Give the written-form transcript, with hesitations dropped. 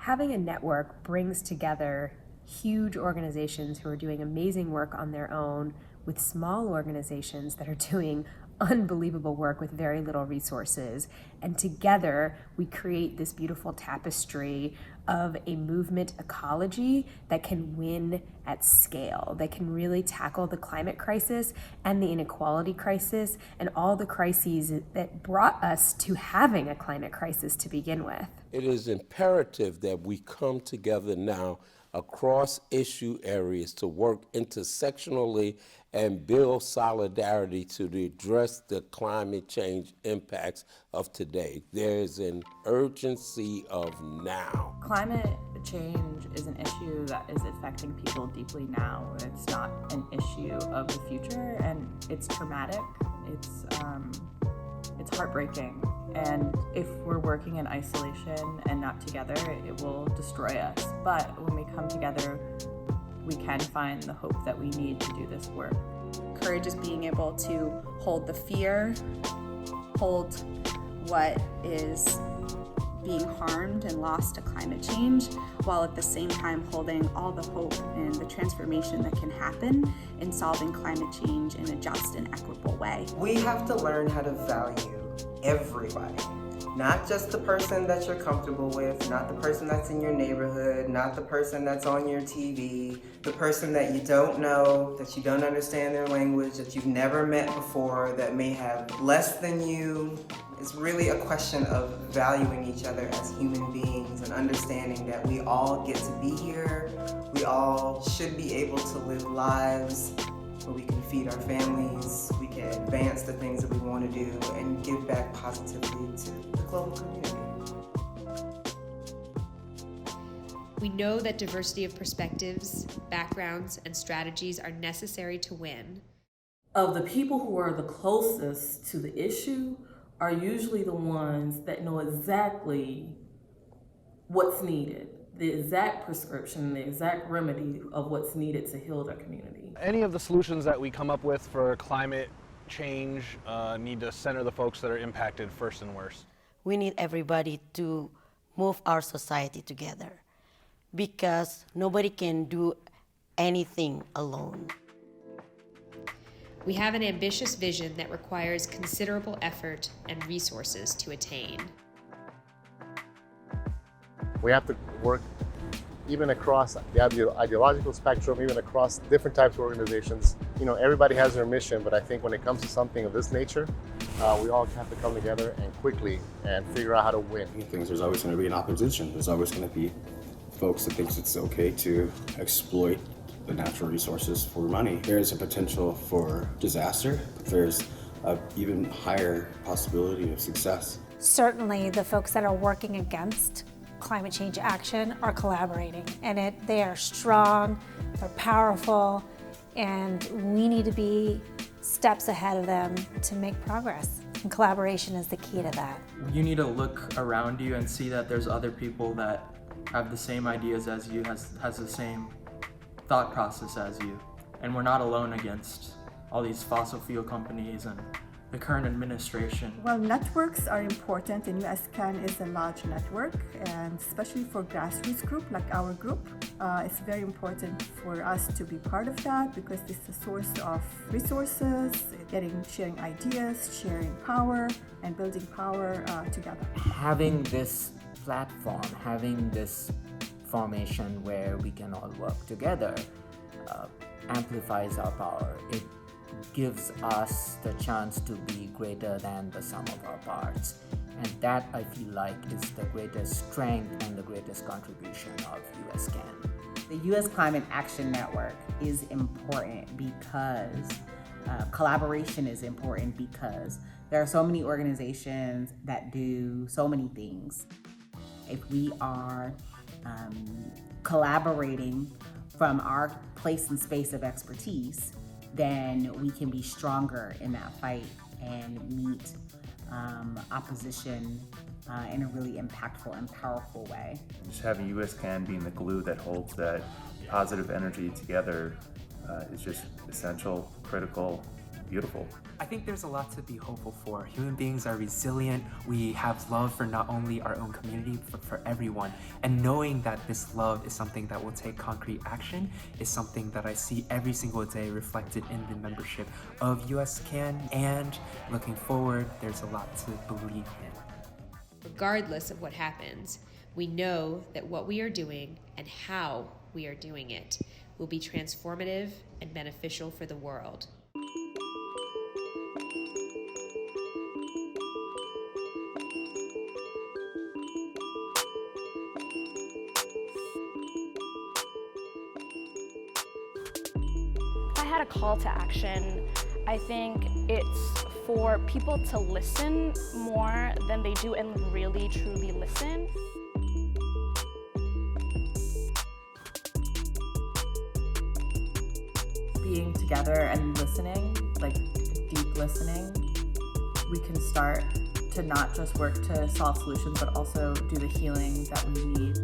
Having a network brings together huge organizations who are doing amazing work on their own with small organizations that are doing unbelievable work with very little resources. And together we create this beautiful tapestry of a movement ecology that can win at scale, that can really tackle the climate crisis and the inequality crisis and all the crises that brought us to having a climate crisis to begin with. It is imperative that we come together now across issue areas to work intersectionally and build solidarity to address the climate change impacts of today. There's an urgency of now. Climate change is an issue that is affecting people deeply now. It's not an issue of the future, and it's traumatic. It's heartbreaking. And if we're working in isolation and not together, it will destroy us. But when we come together, we can find the hope that we need to do this work. Courage is being able to hold the fear, hold what is being harmed and lost to climate change, while at the same time holding all the hope and the transformation that can happen in solving climate change in a just and equitable way. We have to learn how to value everybody, not just the person that you're comfortable with, not the person that's in your neighborhood, not the person that's on your TV, the person that you don't know, that you don't understand their language, that you've never met before, that may have less than you. It's really a question of valuing each other as human beings and understanding that we all get to be here. We all should be able to live lives where we can feed our families, we can advance the things that we want to do, and give back positively to the global community. We know that diversity of perspectives, backgrounds, and strategies are necessary to win. Of the people who are the closest to the issue are usually the ones that know exactly what's needed, the exact prescription, the exact remedy of what's needed to heal their community. Any of the solutions that we come up with for climate change need to center the folks that are impacted first and worst. We need everybody to move our society together because nobody can do anything alone. We have an ambitious vision that requires considerable effort and resources to attain. We have to work even across the ideological spectrum, even across different types of organizations. You know, everybody has their mission, but I think when it comes to something of this nature, we all have to come together and quickly and figure out how to win. There's always going to be an opposition. There's always going to be folks that think it's okay to exploit the natural resources for money. There's a potential for disaster, but there's an even higher possibility of success. Certainly the folks that are working against climate change action are collaborating, and they are strong, they're powerful, and we need to be steps ahead of them to make progress. And collaboration is the key to that. You need to look around you and see that there's other people that have the same ideas as you, has the same thought process as you. And we're not alone against all these fossil fuel companies and the current administration. Well, networks are important, and USCAN is a large network, and especially for grassroots group like our group, it's very important for us to be part of that because it's a source of resources, sharing ideas, sharing power, and building power together. Having this platform, having this formation where we can all work together amplifies our power. It gives us the chance to be greater than the sum of our parts. And that, I feel like, is the greatest strength and the greatest contribution of USCAN. The U.S. Climate Action Network is important because collaboration is important because there are so many organizations that do so many things. If we are collaborating from our place and space of expertise, then we can be stronger in that fight and meet opposition in a really impactful and powerful way. Just having USCAN being the glue that holds that positive energy together is just essential, critical, beautiful. I think there's a lot to be hopeful for. Human beings are resilient. We have love for not only our own community, but for everyone. And knowing that this love is something that will take concrete action is something that I see every single day reflected in the membership of USCAN. And looking forward, there's a lot to believe in. Regardless of what happens, we know that what we are doing and how we are doing it will be transformative and beneficial for the world. If I had a call to action, I think it's for people to listen more than they do and really truly listen. Being together and listening, like deep listening, we can start to not just work to solve solutions, but also do the healing that we need